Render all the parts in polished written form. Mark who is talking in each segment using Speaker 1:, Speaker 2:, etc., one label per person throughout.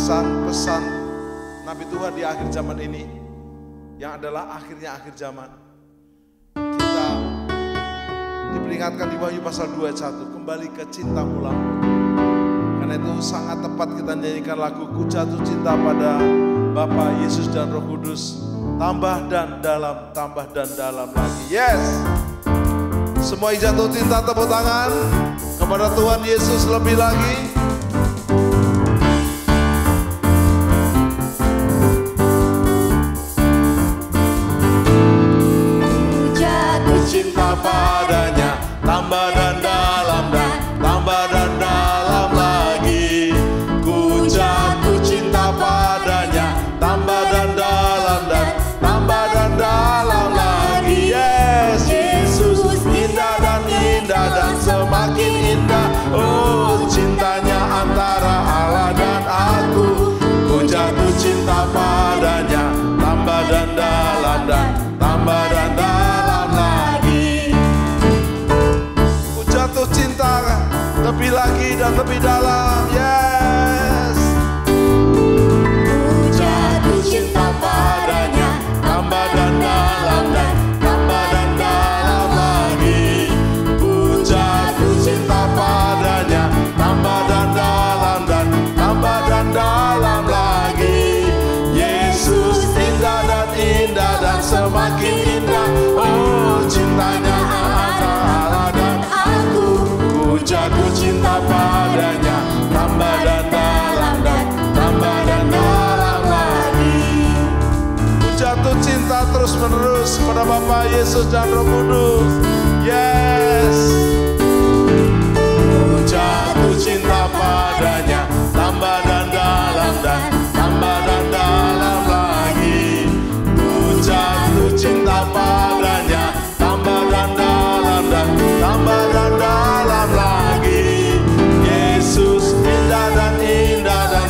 Speaker 1: pesan-pesan Nabi Tuhan di akhir zaman ini, yang adalah akhirnya akhir zaman. Kita diperingatkan di Wahyu pasal 2 ayat 1, kembali ke cinta mula-mula. Karena itu sangat tepat kita nyanyikan lagu Ku Jatuh Cinta pada Bapa, Yesus dan Roh Kudus. Tambah dan dalam lagi. Yes. Semua yang jatuh cinta tepuk tangan kepada Tuhan Yesus lebih lagi.
Speaker 2: Ku jatuh cinta
Speaker 1: Padanya tambah dan dalam lagi. Ku jatuh cinta padanya tambah dan dalam lagi. Yes, Yesus indah dan semakin indah. Oh, cintanya antara Allah dan aku. Ku jatuh cinta padanya tambah dan dalam lagi. Ku jatuh cinta lebih lagi dan lebih dalam. Yes.
Speaker 2: Ku jatuh cinta padanya
Speaker 1: Tambah dan dalam lagi. Ku jatuh cinta padanya tambah dan dalam lagi. Yesus indah dan semakin indah. Oh, cintanya antara Allah dan aku. Ku jatuh cinta padanya tambah dan dalam lagi. Ku jatuh cinta terus menerus kepada Bapa, Yesus dan Roh Kudus. Yes. Ku jatuh cinta padanya tambah dan dalam lagi. Ku jatuh cinta padanya tambah dan dalam lagi. Yesus indah dan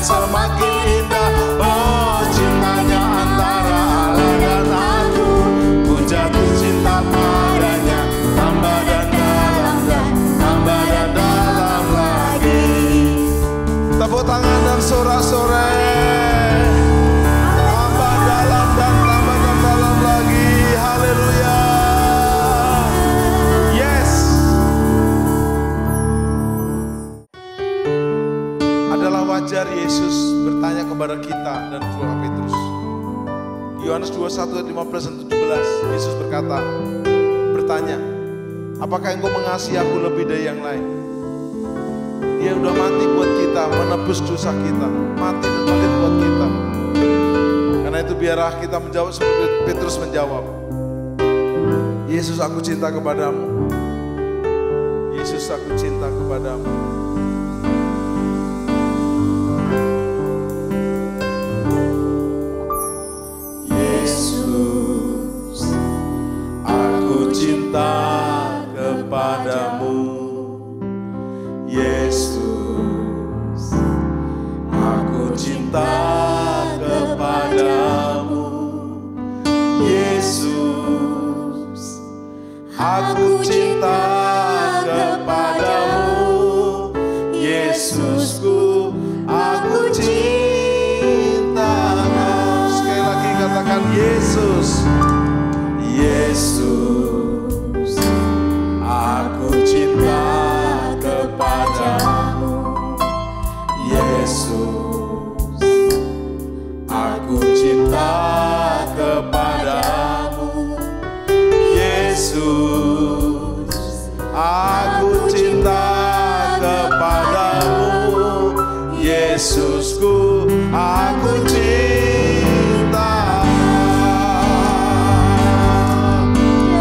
Speaker 1: semakin indah. Oh, cintanya antara Allah dan aku. Ku jatuh cinta padanya tambah dan dalam lagi. Tepuk tangan dan sorak-sorai. Tambah dalam lagi. Haleluya. Yes. Adalah wajar Yesus bertanya kepada kita dan juga Petrus. Yohanes 21 ayat 15 dan 17, Yesus bertanya, apakah engkau mengasihi aku lebih dari yang lain? Dia udah mati buat kita, menebus dosa kita, mati dan bangkit buat kita. Karena itu biarlah kita menjawab seperti Petrus menjawab. Yesus, aku cinta kepadamu. Yesus, aku cinta kepadamu. Yesus, aku cinta kepadamu. Yesus, aku cinta kepadamu. Yesus, aku cinta kepadamu. Yesusku, aku cinta. Sekali lagi katakan Yesus. Yesus, aku cinta kepadamu. Yesus, aku cinta kepadamu. Yesus, aku cinta kepadamu. Yesusku, aku cinta.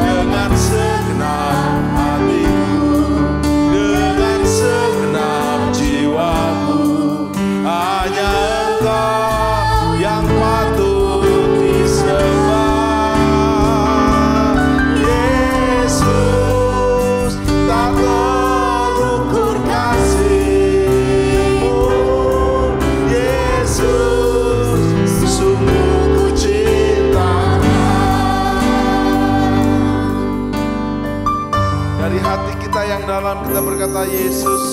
Speaker 1: Dengan segenap hatiku, dengan segenap jiwaku, hanya Engkau yang patut disembah. Yesus, tak terukur kasih-Mu. Yesus, sungguh ku cinta. Dari hati kita yang dalam kita berkata, Yesus,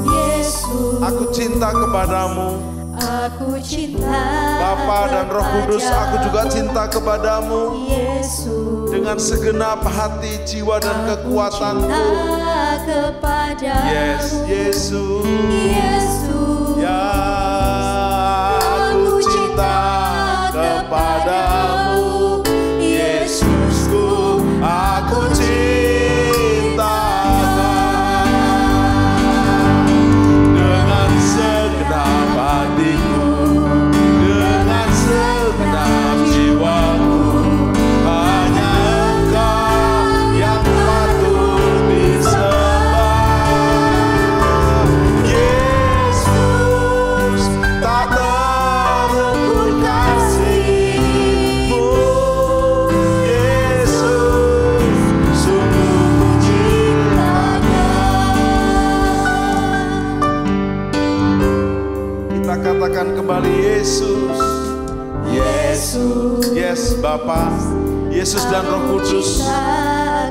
Speaker 2: Yesus,
Speaker 1: aku cinta kepadamu.
Speaker 2: Aku cinta
Speaker 1: Bapa dan Roh Kudus, aku juga cinta kepadamu
Speaker 2: Yesus.
Speaker 1: dengan segenap hati, jiwa dan kekuatanku.
Speaker 2: Cinta kepadamu
Speaker 1: Yes, Yesus.
Speaker 2: Yesus.
Speaker 1: Ya, aku cinta kepadamu Yesusku, aku cinta dengan segenap hatiku, dengan segenap jiwaku. Hanya Engkau yang patut disembah. Yesus, tak terukur kasih-Mu. Yesus, sungguh ku cinta Kau. Kita katakan kembali Yesus.
Speaker 2: Yesus.
Speaker 1: Yes, Bapa, Yesus dan Roh Kudus,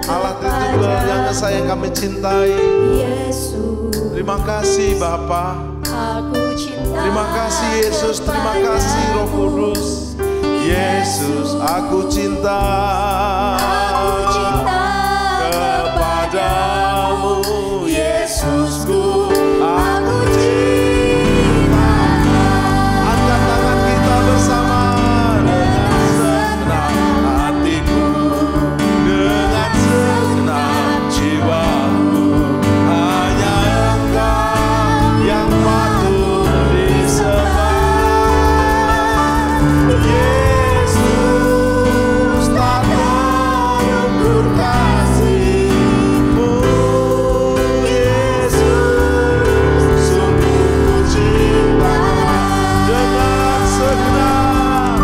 Speaker 1: Allah Tritunggal yang sayang kami cintai.
Speaker 2: Yesus.
Speaker 1: Terima kasih Bapa,
Speaker 2: Aku cinta.
Speaker 1: terima kasih Yesus, terima kasih Roh Kudus. Yesus, aku cinta kepadamu Yesusku, aku cinta. Angkat tangan kita bersama dengan segenap hatiku, dengan segenap jiwaku. Hanya Engkau yang patut disembah. Yesus, tak terukur kasih-Mu. Yesus, sungguh ku cinta dengan segenap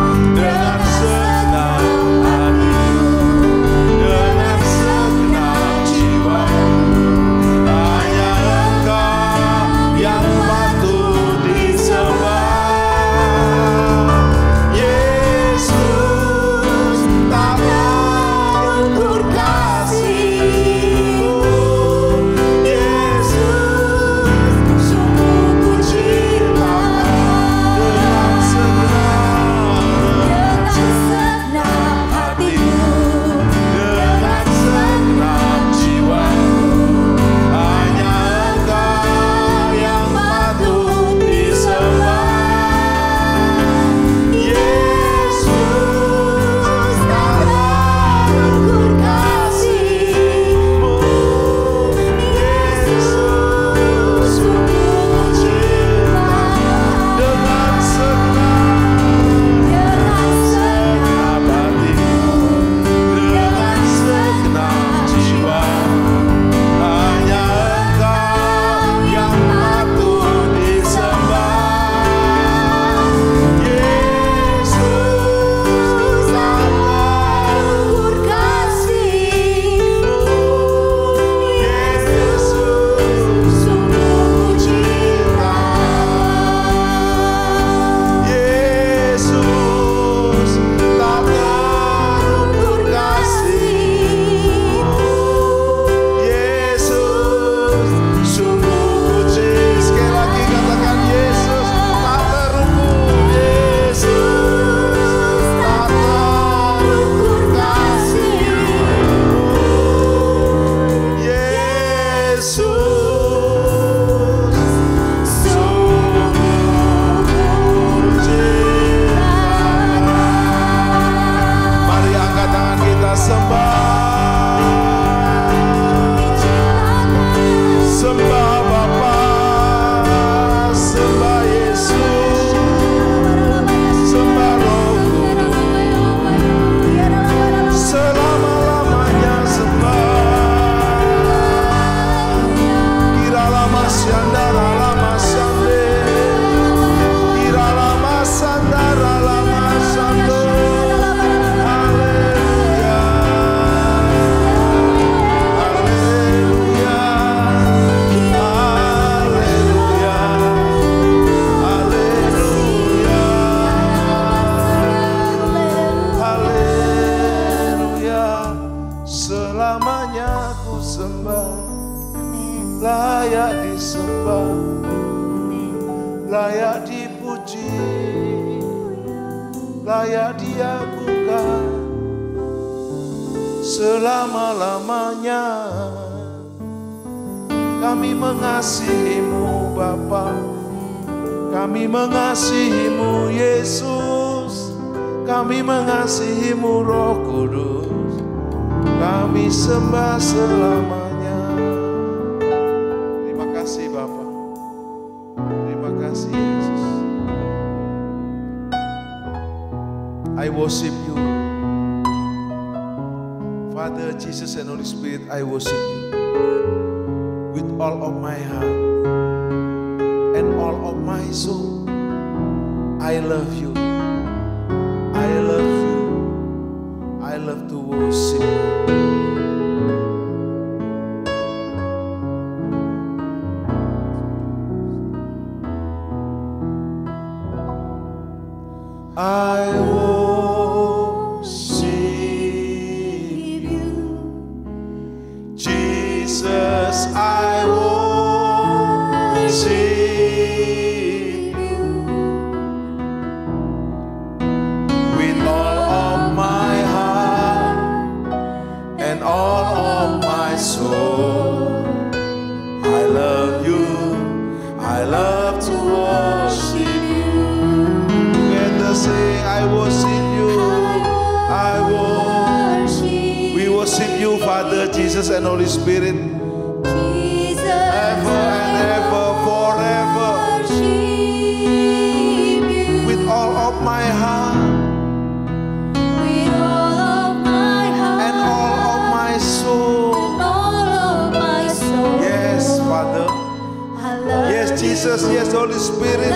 Speaker 1: hatiku, dengan segenap jiwaku. Hanya Engkau yang patut disembah. Yesus, tak terukur kasih-Mu. Yesus, sungguh ku cinta dengan segenap hatiku, dengan segenap jiwaku. Hanya Engkau yang patut disembah. Yesus, tak terukur kasih-Mu. Yesus, sungguh ku cinta dengan segenap hatiku, dengan segenap jiwaku. Hanya Engkau yang patut disembah. Yesus, tak terukur kasih-Mu. Yesus, sungguh ku cinta. Yesus, tak terukur kasih-Mu. Yesus, sungguh ku cinta. Sekali lagi katakan Yesus, tak terukur. Yesus, tak terukur kasih-Mu. Yesus, sungguh ku cinta. Mari angkat tangan kita sembah. Sembah Bapa, sembah Yesus, sembah Roh Kudus, selama-lamanya sembah. Kira lama syandara lama sande, kira lama sandara lama sando. Haleluya, haleluya, haleluya, haleluya, haleluya. Selamanya ku sembah, layak disembah, layak dipuji, layak diagungkan selama-lamanya. Kami mengasihi-Mu Bapa, kami mengasihi-Mu Yesus, kami mengasihi-Mu Roh Kudus, kami sembah selamanya. Terima kasih Bapa, terima kasih Yesus. I worship You, Father, Jesus and Holy Spirit. I worship You with all of my heart and all of my soul. I love You, I love You, I love to worship You. I worship You, Jesus, I worship You with all of my heart and all of my soul. I love You, I love to worship You. Together sing, I worship You, I worship. We worship You, Father, Jesus, and Holy Spirit, ever and ever, forever. With all of my heart and all of my soul. Yes, Father. Yes, Jesus. Yes, Holy Spirit.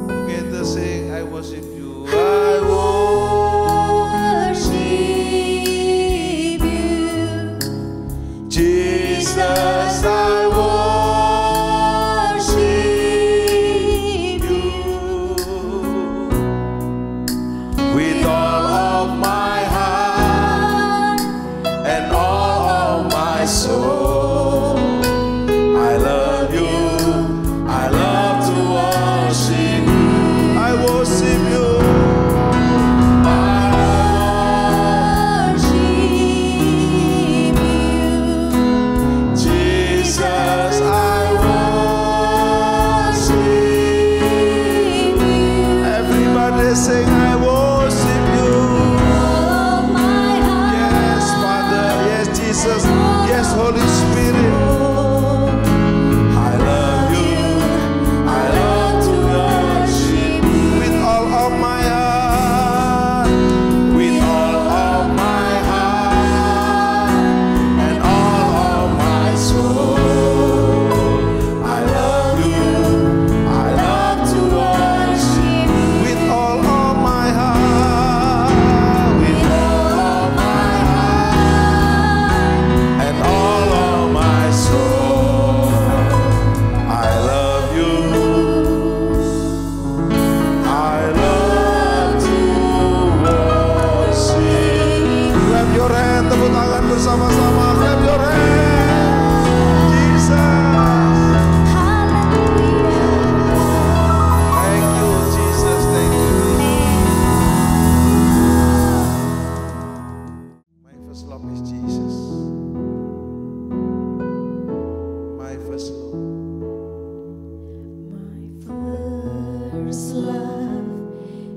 Speaker 1: Together sing, I worship You, I worship You, Jesus, I worship You with all of my heart and all of my soul. I love You, I love to worship You. I worship You, I worship You, Jesus, I worship You. Everybody sing, I worship You. Yes, Father, yes, Jesus, yes, Holy Spirit. I love You, I love to worship You with all of my heart, with all of my heart and all of my soul. I love You, I love to worship You with all of my heart, with all of my heart and all of my soul. I love You, I love to worship. Clap your hand, tepuk tangan bersama-sama. Clap your hand, Jesus. Thank You, Jesus. Thank You, My first love is Jesus. My first love.
Speaker 2: My first love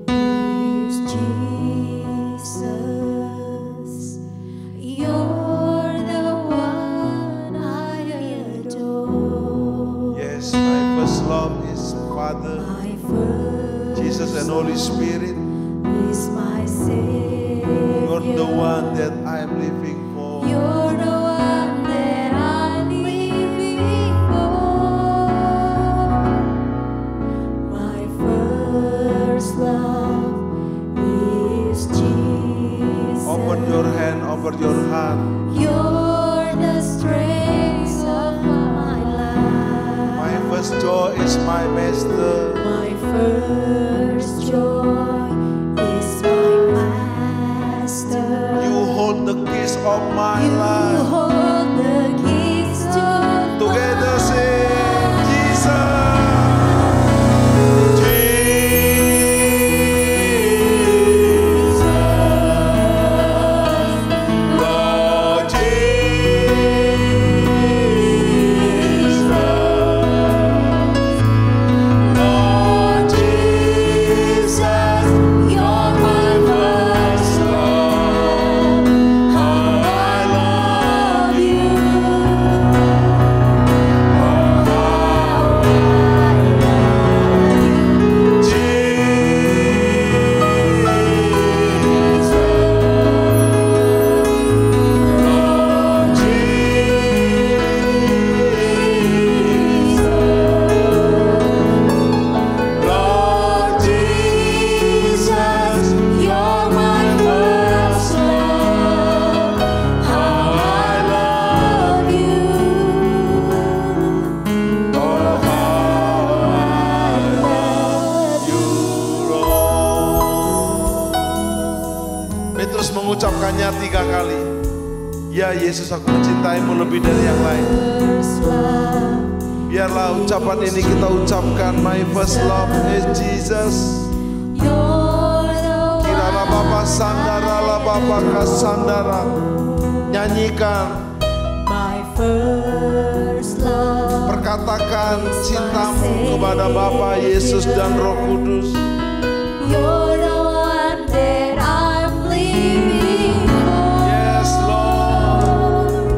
Speaker 2: is Jesus. You're the one I adore.
Speaker 1: Yes, my first love is Father,
Speaker 2: My first
Speaker 1: Jesus, and Holy Spirit.
Speaker 2: is my Savior.
Speaker 1: You're the one that I'm living for.
Speaker 2: You're the one that I'm living for. My first love is Jesus.
Speaker 1: Open your hand, open your heart.
Speaker 2: You're the strength of my life.
Speaker 1: My first joy is my Master.
Speaker 2: My first joy is my Master.
Speaker 1: You hold the keys of my
Speaker 2: You
Speaker 1: life.
Speaker 2: hold the keys to
Speaker 1: Together sing Jesus. Lord Jesus, Lord Jesus, you're my first love. How I love you. Oh, how I love you. Jesus, Lord Jesus, you're my first love. How I love you. Oh, how I love you, Lord. Petrus mengucapkannya 3 kali. Ya Yesus, aku mencintaimu lebih dari yang lain.
Speaker 2: First love,
Speaker 1: Biarlah ucapan ini kita ucapkan. My first love is Jesus.
Speaker 2: you're the
Speaker 1: Kirala Bapa Sandara la Bapa Kasandara. Nyanyikan,
Speaker 2: my first love.
Speaker 1: perkatakan cintamu kepada Bapa, Yesus dan Roh Kudus.
Speaker 2: You're the one that I'm living for.
Speaker 1: Yes Lord.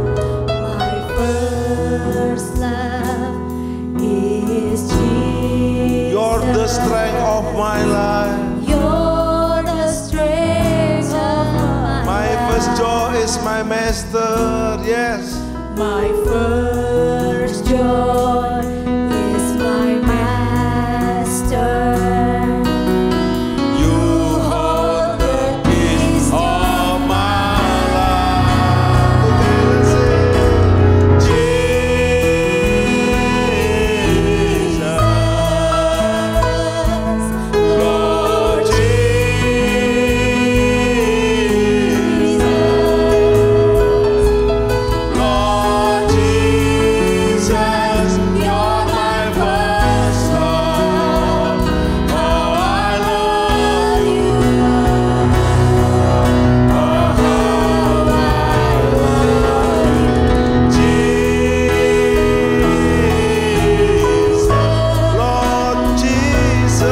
Speaker 2: My first love is Jesus.
Speaker 1: You're the strength of my life.
Speaker 2: You're the strength of
Speaker 1: My
Speaker 2: my
Speaker 1: first
Speaker 2: life.
Speaker 1: joy is my master. Yes.
Speaker 2: My first joy is my master.
Speaker 1: You hold the keys of my life. Together sing, Jesus, Lord Jesus, Lord Jesus, you're my first love. How I love you. Oh, how I love you. Jesus, Lord Jesus,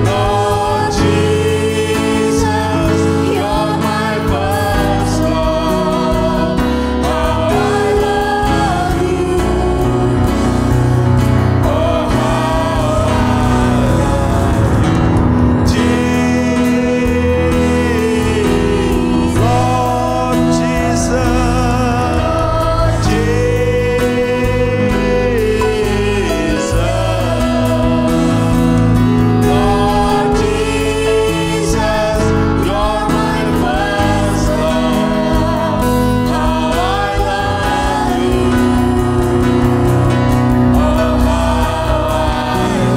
Speaker 1: Lord Jesus, you're my first love. How I love you. Oh, how I love you. Jesus, Lord Jesus, Lord Jesus, you're my first love. How I love you. Oh, how I love you,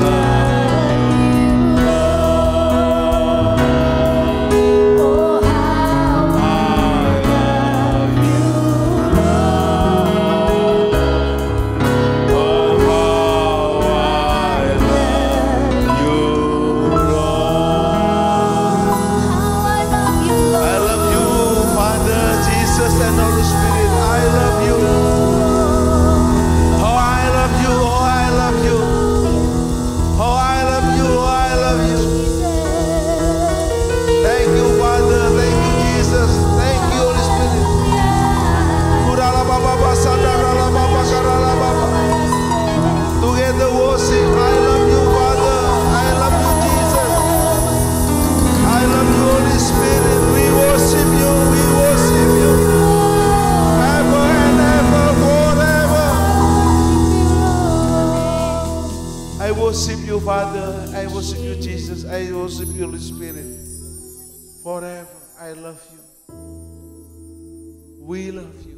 Speaker 1: Lord.
Speaker 2: Oh, how
Speaker 1: I love you, Lord. Oh, how I love you, Lord. I love you, Father, Jesus, and Holy Spirit. I love you. Oh, I love you. Oh, I love you. Oh, I love you. Oh, I love you. Thank you, Father. Thank you, Jesus. Thank you, Holy Spirit. Kurala Baba Basandara la Baba Karala Baba. Together worship. I love you, Father. I love you, Jesus. I love you, Holy Spirit. We worship you. We worship you. Ever and ever, forever. I worship you, Father. I worship you, Jesus. I worship you, Holy Spirit. Forever. I love you. We love you.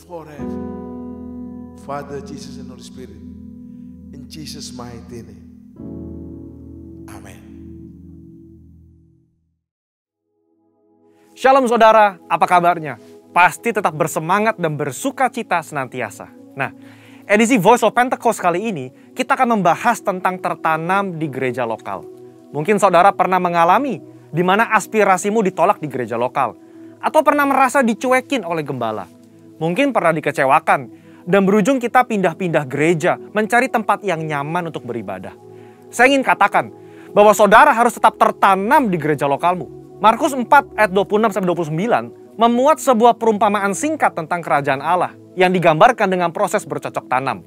Speaker 1: Forever. Father, Jesus, and Holy Spirit. In Jesus' mighty name. Amen.
Speaker 3: Shalom saudara, apa kabarnya? Pasti tetap bersemangat dan bersuka cita senantiasa. Nah, edisi Voice of Pentecost kali ini, kita akan membahas tentang tertanam di gereja lokal. Mungkin saudara pernah mengalami di mana aspirasimu ditolak di gereja lokal. Atau pernah merasa dicuekin oleh gembala. Mungkin pernah dikecewakan dan berujung kita pindah-pindah gereja mencari tempat yang nyaman untuk beribadah. Saya ingin katakan bahwa saudara harus tetap tertanam di gereja lokalmu. Markus 4 ayat 26-29 memuat sebuah perumpamaan singkat tentang kerajaan Allah yang digambarkan dengan proses bercocok tanam.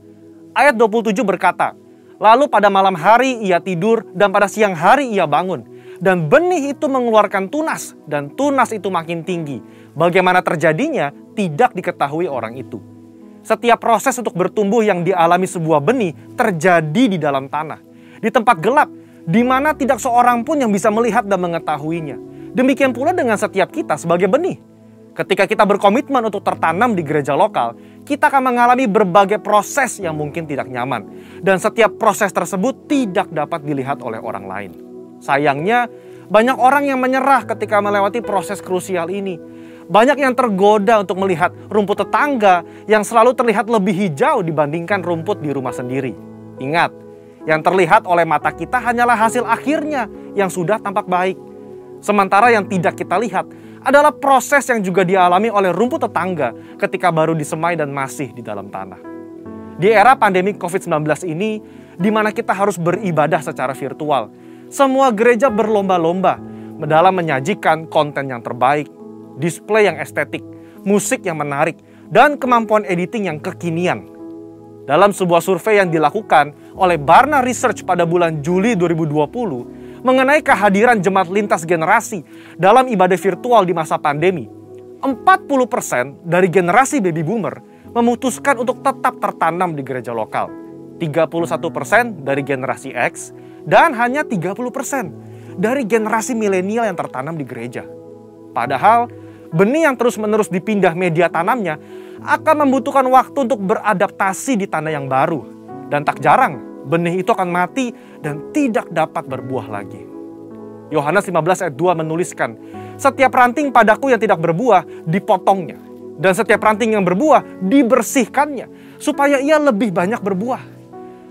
Speaker 3: Ayat 27 berkata, "Lalu pada malam hari ia tidur dan pada siang hari ia bangun. Dan benih itu mengeluarkan tunas, dan tunas itu makin tinggi. Bagaimana terjadinya, tidak diketahui orang itu." Setiap proses untuk bertumbuh yang dialami sebuah benih terjadi di dalam tanah. Di tempat gelap, di mana tidak seorang pun yang bisa melihat dan mengetahuinya. Demikian pula dengan setiap kita sebagai benih. Ketika kita berkomitmen untuk tertanam di gereja lokal, kita akan mengalami berbagai proses yang mungkin tidak nyaman. Dan setiap proses tersebut tidak dapat dilihat oleh orang lain. Sayangnya, banyak orang yang menyerah ketika melewati proses krusial ini. Banyak yang tergoda untuk melihat rumput tetangga yang selalu terlihat lebih hijau dibandingkan rumput di rumah sendiri. Ingat, yang terlihat oleh mata kita hanyalah hasil akhirnya yang sudah tampak baik. Sementara yang tidak kita lihat adalah proses yang juga dialami oleh rumput tetangga ketika baru disemai dan masih di dalam tanah. Di era pandemi COVID-19 ini, di mana kita harus beribadah secara virtual, semua gereja berlomba-lomba dalam menyajikan konten yang terbaik, display yang estetik, musik yang menarik, dan kemampuan editing yang kekinian. Dalam sebuah survei yang dilakukan oleh Barna Research pada bulan Juli 2020 mengenai kehadiran jemaat lintas generasi dalam ibadah virtual di masa pandemi, 40% dari generasi baby boomer memutuskan untuk tetap tertanam di gereja lokal, 31% dari generasi X, dan hanya 30% dari generasi milenial yang tertanam di gereja. Padahal, benih yang terus-menerus dipindah media tanamnya akan membutuhkan waktu untuk beradaptasi di tanah yang baru. Dan tak jarang, benih itu akan mati dan tidak dapat berbuah lagi. Yohanes 15 ayat 2 menuliskan, "Setiap ranting padaku yang tidak berbuah, dipotongnya. Dan setiap ranting yang berbuah, dibersihkannya, supaya ia lebih banyak berbuah."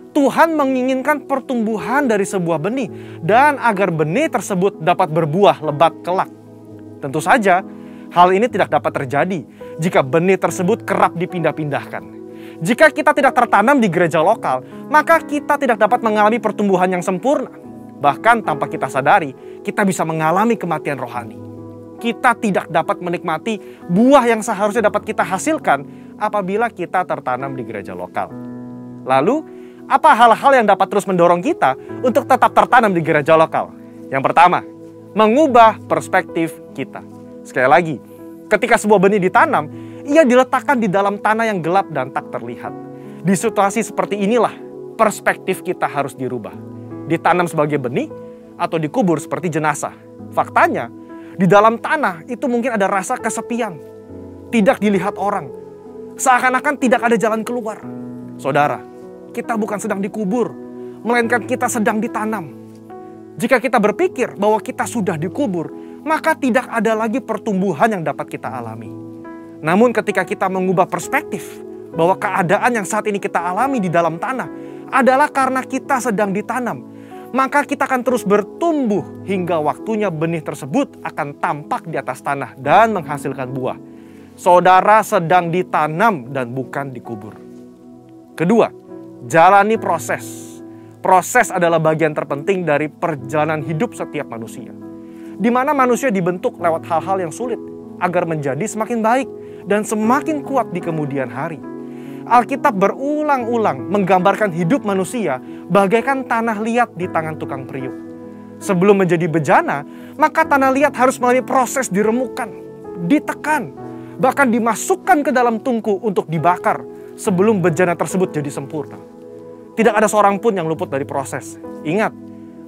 Speaker 3: Tuhan menginginkan pertumbuhan dari sebuah benih dan agar benih tersebut dapat berbuah lebat kelak. Tentu saja, hal ini tidak dapat terjadi jika benih tersebut kerap dipindah-pindahkan. Jika kita tidak tertanam di gereja lokal, maka kita tidak dapat mengalami pertumbuhan yang sempurna. Bahkan tanpa kita sadari, kita bisa mengalami kematian rohani. Kita tidak dapat menikmati buah yang seharusnya dapat kita hasilkan apabila kita tertanam di gereja lokal. Lalu, apa hal-hal yang dapat terus mendorong kita untuk tetap tertanam di gereja lokal? Yang pertama, mengubah perspektif kita. Sekali lagi, ketika sebuah benih ditanam, ia diletakkan di dalam tanah yang gelap dan tak terlihat. Di situasi seperti inilah, perspektif kita harus dirubah. Ditanam sebagai benih atau dikubur seperti jenazah. Faktanya, di dalam tanah itu mungkin ada rasa kesepian. Tidak dilihat orang. Seakan-akan tidak ada jalan keluar. Saudara, kita bukan sedang dikubur, melainkan kita sedang ditanam. Jika kita berpikir bahwa kita sudah dikubur, maka tidak ada lagi pertumbuhan yang dapat kita alami. Namun ketika kita mengubah perspektif bahwa keadaan yang saat ini kita alami di dalam tanah adalah karena kita sedang ditanam, maka kita akan terus bertumbuh hingga waktunya benih tersebut akan tampak di atas tanah dan menghasilkan buah. Saudara sedang ditanam dan bukan dikubur. Kedua, jalani proses. Proses adalah bagian terpenting dari perjalanan hidup setiap manusia. Di mana manusia dibentuk lewat hal-hal yang sulit agar menjadi semakin baik dan semakin kuat di kemudian hari. Alkitab berulang-ulang menggambarkan hidup manusia bagaikan tanah liat di tangan tukang periuk. Sebelum menjadi bejana, maka tanah liat harus melalui proses diremukan, ditekan, bahkan dimasukkan ke dalam tungku untuk dibakar sebelum bejana tersebut jadi sempurna. Tidak ada seorang pun yang luput dari proses. Ingat,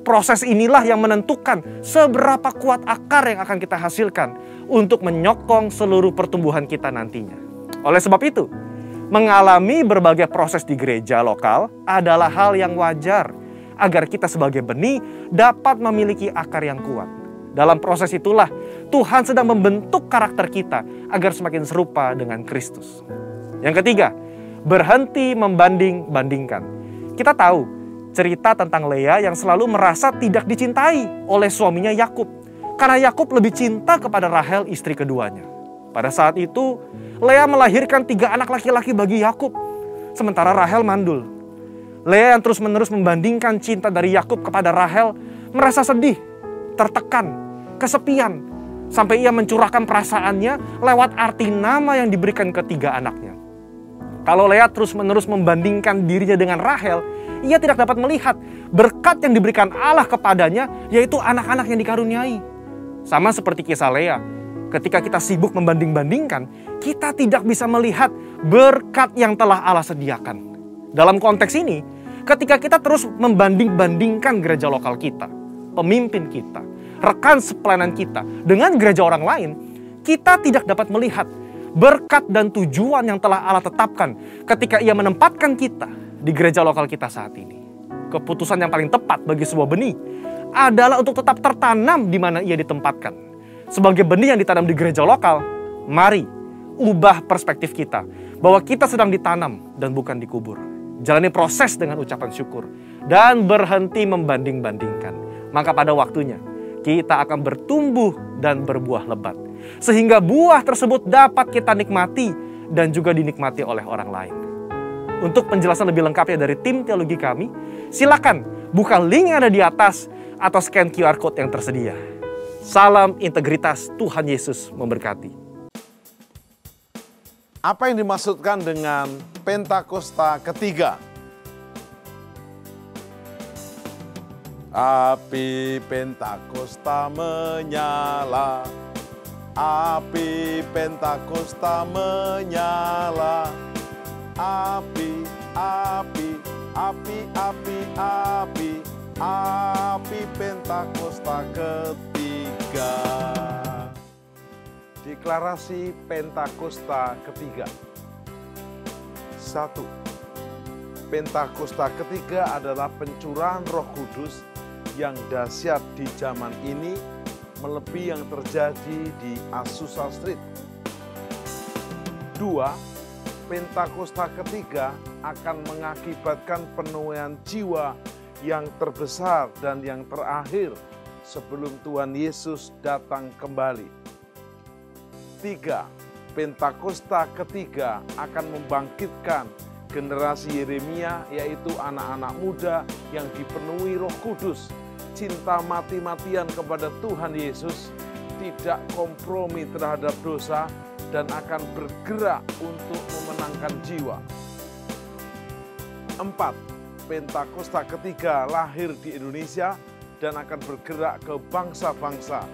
Speaker 3: proses inilah yang menentukan seberapa kuat akar yang akan kita hasilkan untuk menyokong seluruh pertumbuhan kita nantinya. Oleh sebab itu, Mengalami berbagai proses di gereja lokal adalah hal yang wajar agar kita sebagai benih dapat memiliki akar yang kuat. Dalam proses itulah Tuhan sedang membentuk karakter kita agar semakin serupa dengan Kristus. Yang ketiga, berhenti membanding-bandingkan. Kita tahu cerita tentang Lea yang selalu merasa tidak dicintai oleh suaminya Yakub. Karena Yakub lebih cinta kepada Rahel, istri keduanya. Pada saat itu, Lea melahirkan 3 anak laki-laki bagi Yakub, sementara Rahel mandul. Lea yang terus-menerus membandingkan cinta dari Yakub kepada Rahel merasa sedih, tertekan, kesepian, sampai ia mencurahkan perasaannya lewat arti nama yang diberikan ketiga anaknya. Kalau Lea terus-menerus membandingkan dirinya dengan Rahel, ia tidak dapat melihat berkat yang diberikan Allah kepadanya, yaitu anak-anak yang dikaruniai. Sama seperti kisah Lea, ketika kita sibuk membanding-bandingkan, kita tidak bisa melihat berkat yang telah Allah sediakan. Dalam konteks ini, ketika kita terus membanding-bandingkan gereja lokal kita, pemimpin kita, rekan sepelayanan kita dengan gereja orang lain, kita tidak dapat melihat berkat dan tujuan yang telah Allah tetapkan ketika ia menempatkan kita di gereja lokal kita saat ini. Keputusan yang paling tepat bagi sebuah benih adalah untuk tetap tertanam di mana ia ditempatkan. Sebagai benih yang ditanam di gereja lokal, mari ubah perspektif kita bahwa kita sedang ditanam dan bukan dikubur. Jalani proses dengan ucapan syukur dan berhenti membanding-bandingkan. Maka pada waktunya kita akan bertumbuh dan berbuah lebat, sehingga buah tersebut dapat kita nikmati dan juga dinikmati oleh orang lain. Untuk penjelasan lebih lengkapnya dari tim teologi kami, silakan buka link yang ada di atas atau scan QR Code yang tersedia. Salam integritas, Tuhan Yesus memberkati.
Speaker 1: Apa yang dimaksudkan dengan Pentakosta ketiga? Api Pentakosta menyala, api Pentakosta menyala, api, api, api, api, api, api Pentakosta ketiga. Deklarasi Pentakosta ketiga. 1. Pentakosta ketiga adalah pencurahan Roh Kudus yang dahsyat di zaman ini, melebihi yang terjadi di Azusa Street. 2. Pentakosta ketiga akan mengakibatkan penuaian jiwa yang terbesar dan yang terakhir sebelum Tuhan Yesus datang kembali. 3. Pentakosta ketiga akan membangkitkan generasi Yeremia, yaitu anak-anak muda yang dipenuhi Roh Kudus, cinta mati-matian kepada Tuhan Yesus, tidak kompromi terhadap dosa, dan akan bergerak untuk memenangkan jiwa. 4. Pentakosta ketiga lahir di Indonesia dan akan bergerak ke bangsa-bangsa.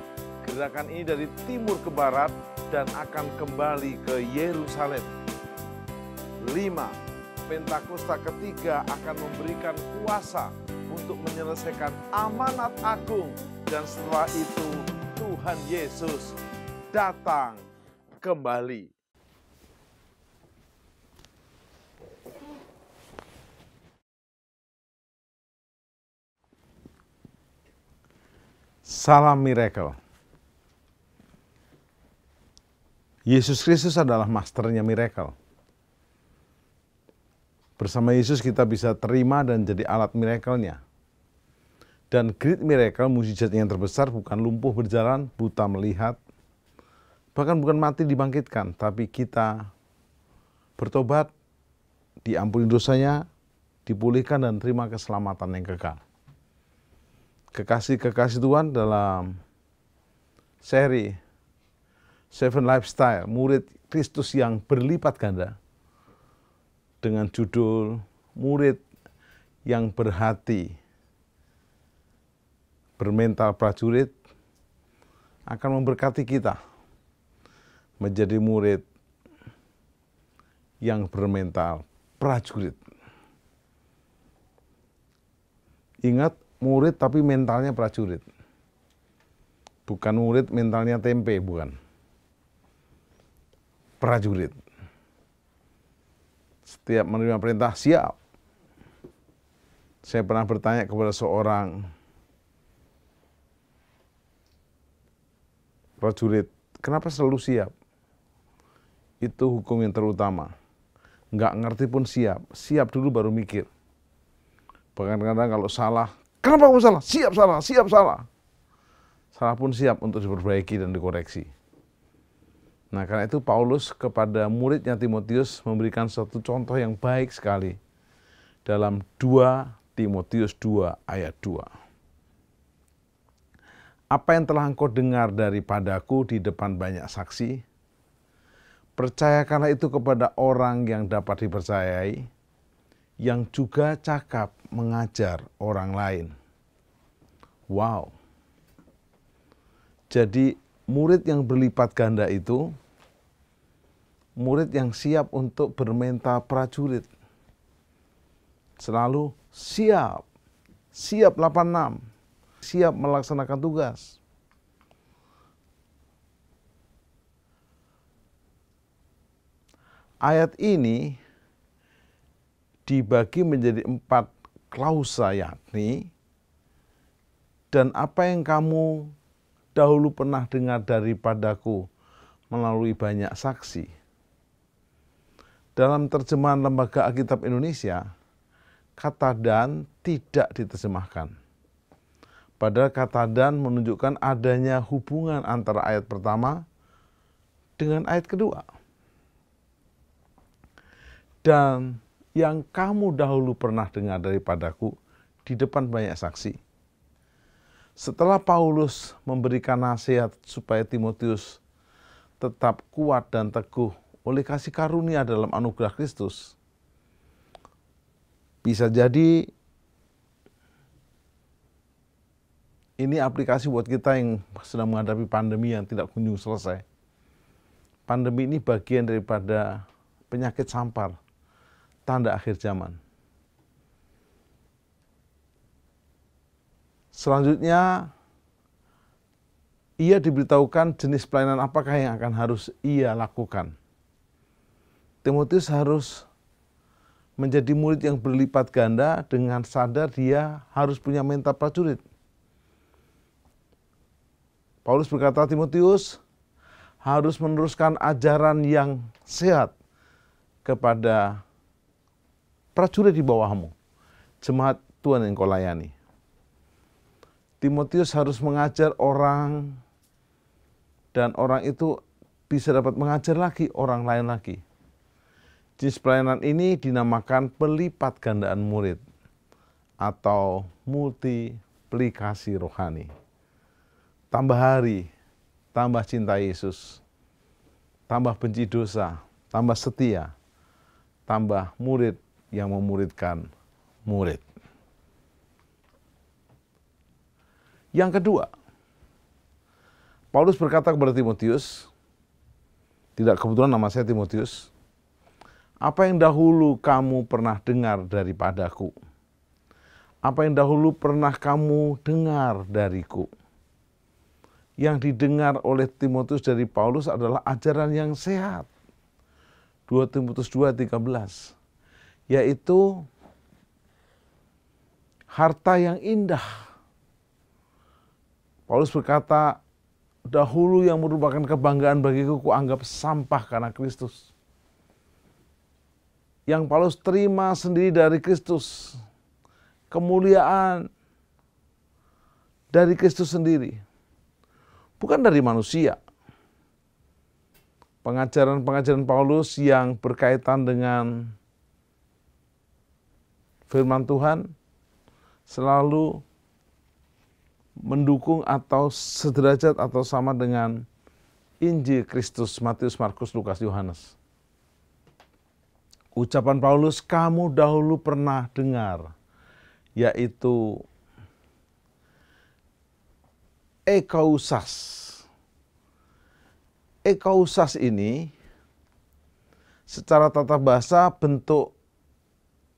Speaker 1: Gerakan ini dari timur ke barat dan akan kembali ke Yerusalem. 5. Pentakosta ketiga akan memberikan kuasa untuk menyelesaikan amanat agung, dan setelah itu Tuhan Yesus datang kembali. Salam miracle. Yesus Kristus adalah masternya miracle. Bersama Yesus kita bisa terima dan jadi alat miracle-nya. Dan great miracle, mukjizat yang terbesar bukan lumpuh berjalan, buta melihat, bahkan bukan mati dibangkitkan, tapi kita bertobat, diampuni dosanya, dipulihkan dan terima keselamatan yang kekal. Kekasih-kekasih Tuhan dalam seri Seven Lifestyle, murid Kristus yang berlipat ganda, dengan judul murid yang berhati, bermental prajurit, akan memberkati kita menjadi murid yang bermental prajurit. Ingat, murid tapi mentalnya prajurit. Bukan murid mentalnya tempe, bukan. Prajurit. Setiap menerima perintah, siap. Saya pernah bertanya kepada seorang prajurit, kenapa selalu siap? Itu hukum yang terutama. Nggak ngerti pun siap. Siap dulu baru mikir. Bahkan kadang kalau salah, kenapa kamu salah? Siap salah, siap salah. Salah pun siap untuk diperbaiki dan dikoreksi. Nah, karena itu Paulus kepada muridnya Timotius memberikan satu contoh yang baik sekali dalam 2 Timotius 2 ayat 2. Apa yang telah engkau dengar daripadaku di depan banyak saksi, percayakanlah itu kepada orang yang dapat dipercayai, yang juga cakap mengajar orang lain. Wow. Jadi murid yang berlipat ganda itu, murid yang siap untuk bermental prajurit. Selalu siap, siap 86, siap melaksanakan tugas. Ayat ini dibagi menjadi 4 klausa, yakni, dan apa yang kamu dahulu pernah dengar daripadaku melalui banyak saksi. Dalam terjemahan Lembaga Alkitab Indonesia, kata dan tidak diterjemahkan. Padahal kata dan menunjukkan adanya hubungan antara ayat pertama dengan ayat kedua. Dan yang kamu dahulu pernah dengar daripadaku di depan banyak saksi. Setelah Paulus memberikan nasihat supaya Timotius tetap kuat dan teguh oleh kasih karunia dalam anugerah Kristus, bisa jadi ini aplikasi buat kita yang sedang menghadapi pandemi yang tidak kunjung selesai. Pandemi ini bagian daripada penyakit sampar, tanda akhir zaman. Selanjutnya, ia diberitahukan jenis pelayanan apakah yang akan harus ia lakukan. Timotius harus menjadi murid yang berlipat ganda dengan sadar dia harus punya mental prajurit. Paulus berkata, Timotius harus meneruskan ajaran yang sehat kepada prajurit di bawahmu, jemaat Tuhan yang kau layani. Timotius harus mengajar orang, dan orang itu bisa dapat mengajar lagi orang lain lagi. Jenis pelayanan ini dinamakan pelipat gandaan murid atau multiplikasi rohani. Tambah hari, tambah cinta Yesus, tambah benci dosa, tambah setia, tambah murid yang memuridkan murid. Yang kedua, Paulus berkata kepada Timotius, tidak kebetulan nama saya Timotius, apa yang dahulu kamu pernah dengar daripadaku? Apa yang dahulu pernah kamu dengar dariku? Yang didengar oleh Timotius dari Paulus adalah ajaran yang sehat. 2 Timotius 2:13, yaitu harta yang indah. Paulus berkata, dahulu yang merupakan kebanggaan bagiku, kuanggap sampah karena Kristus. Yang Paulus terima sendiri dari Kristus, kemuliaan dari Kristus sendiri, bukan dari manusia. Pengajaran-pengajaran Paulus yang berkaitan dengan firman Tuhan selalu mendukung atau sederajat atau sama dengan Injil Kristus, Matius, Markus, Lukas, Yohanes. Ucapan Paulus, kamu dahulu pernah dengar, yaitu ekausas. Ekausas ini secara tata bahasa bentuk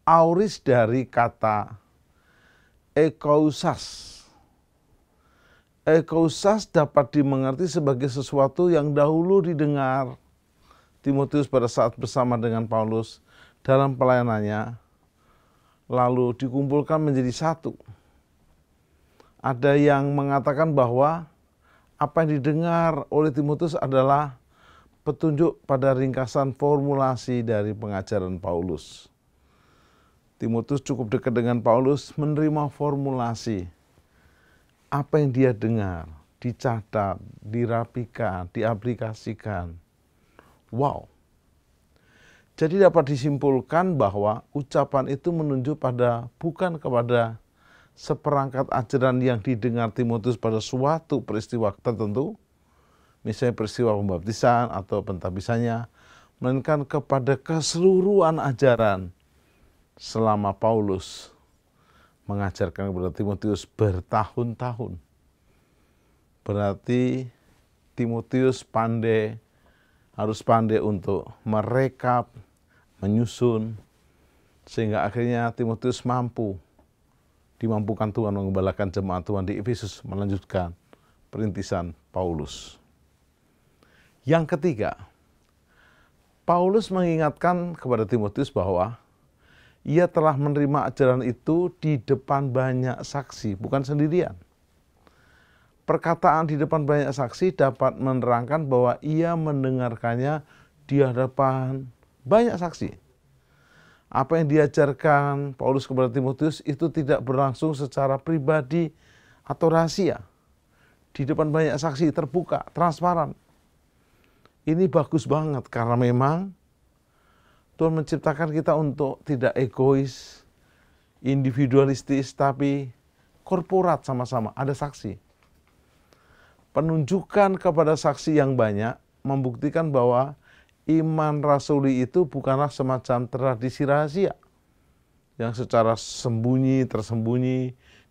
Speaker 1: auris dari kata ekausas. Ekausas dapat dimengerti sebagai sesuatu yang dahulu didengar Timotius pada saat bersama dengan Paulus dalam pelayanannya, lalu dikumpulkan menjadi satu. Ada yang mengatakan bahwa apa yang didengar oleh Timotius adalah petunjuk pada ringkasan formulasi dari pengajaran Paulus. Timotius cukup dekat dengan Paulus, menerima formulasi apa yang dia dengar, dicatat, dirapikan, diaplikasikan. Wow. Jadi dapat disimpulkan bahwa ucapan itu menunjuk bukan kepada seperangkat ajaran yang didengar Timotius pada suatu peristiwa tertentu, misalnya peristiwa pembaptisan atau pentabisannya, melainkan kepada keseluruhan ajaran selama Paulus mengajarkan kepada Timotius bertahun-tahun. Berarti Timotius harus pandai untuk merekap, menyusun, sehingga akhirnya Timotius dimampukan Tuhan mengembalakan jemaat Tuhan di Efesus, melanjutkan perintisan Paulus. Yang ketiga, Paulus mengingatkan kepada Timotius bahwa ia telah menerima ajaran itu di depan banyak saksi, bukan sendirian. Perkataan di depan banyak saksi dapat menerangkan bahwa ia mendengarkannya di hadapan banyak saksi. Apa yang diajarkan Paulus kepada Timotius itu tidak berlangsung secara pribadi atau rahasia. Di depan banyak saksi, terbuka, transparan. Ini bagus banget karena memang Tuhan menciptakan kita untuk tidak egois, individualistis, tapi korporat sama-sama, ada saksi. Penunjukan kepada saksi yang banyak membuktikan bahwa iman rasuli itu bukanlah semacam tradisi rahasia yang secara tersembunyi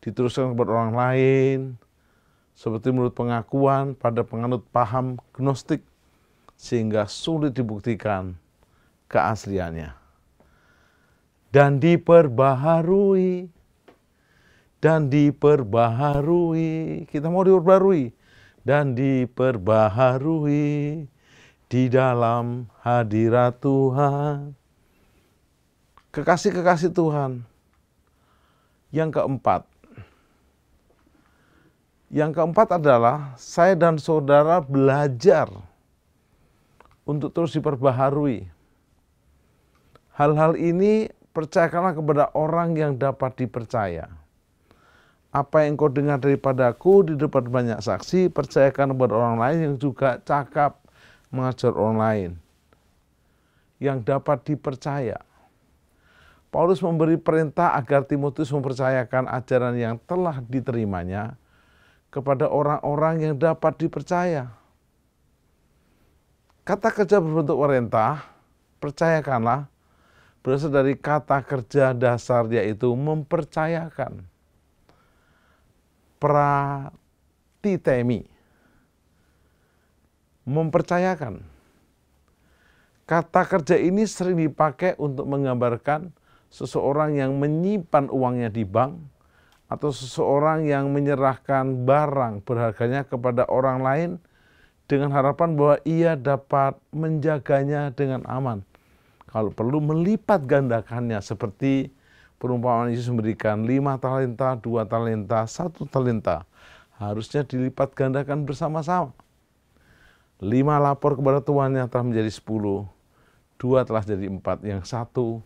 Speaker 1: diteruskan kepada orang lain, seperti menurut pengakuan pada penganut paham gnostik, sehingga sulit dibuktikan keasliannya. Dan diperbaharui, kita mau diperbaharui, dan diperbaharui di dalam hadirat Tuhan. Kekasih-kekasih Tuhan. Yang keempat adalah saya dan saudara belajar untuk terus diperbaharui. Hal-hal ini percayakanlah kepada orang yang dapat dipercaya. Apa yang kau dengar daripadaku di depan banyak saksi, percayakan kepada orang lain yang juga cakap mengajar orang lain, yang dapat dipercaya. Paulus memberi perintah agar Timotius mempercayakan ajaran yang telah diterimanya kepada orang-orang yang dapat dipercaya. Kata kerja berbentuk perintah, percayakanlah, berasal dari kata kerja dasar yaitu mempercayakan. Pratitemi, mempercayakan. Kata kerja ini sering dipakai untuk menggambarkan seseorang yang menyimpan uangnya di bank atau seseorang yang menyerahkan barang berharganya kepada orang lain dengan harapan bahwa ia dapat menjaganya dengan aman. Kalau perlu melipat gandakannya, seperti perumpamaan Yesus memberikan 5 talenta, 2 talenta, 1 talenta. Harusnya dilipat gandakan bersama-sama. 5 lapor kepada tuannya telah menjadi 10, 2 telah jadi 4, yang 1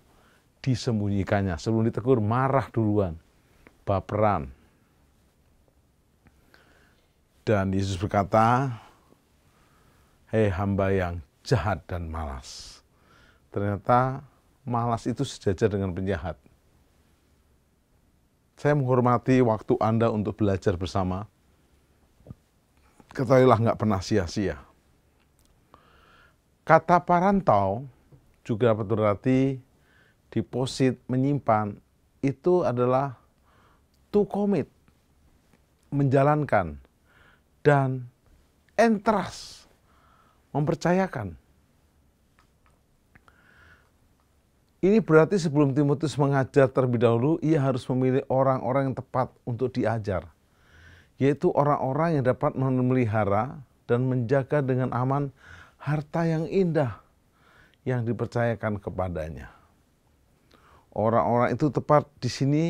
Speaker 1: disembunyikannya. Sebelum ditegur marah duluan, baperan. Dan Yesus berkata, hei hamba yang jahat dan malas. Ternyata malas itu sejajar dengan penjahat. Saya menghormati waktu Anda untuk belajar bersama. Ketahuilah nggak pernah sia-sia. Kata parantau juga dapat berarti deposit, menyimpan. Itu adalah to commit, menjalankan, dan entrust, mempercayakan. Ini berarti sebelum Timotius mengajar terlebih dahulu, ia harus memilih orang-orang yang tepat untuk diajar. Yaitu orang-orang yang dapat memelihara dan menjaga dengan aman harta yang indah yang dipercayakan kepadanya. Orang-orang itu tepat di sini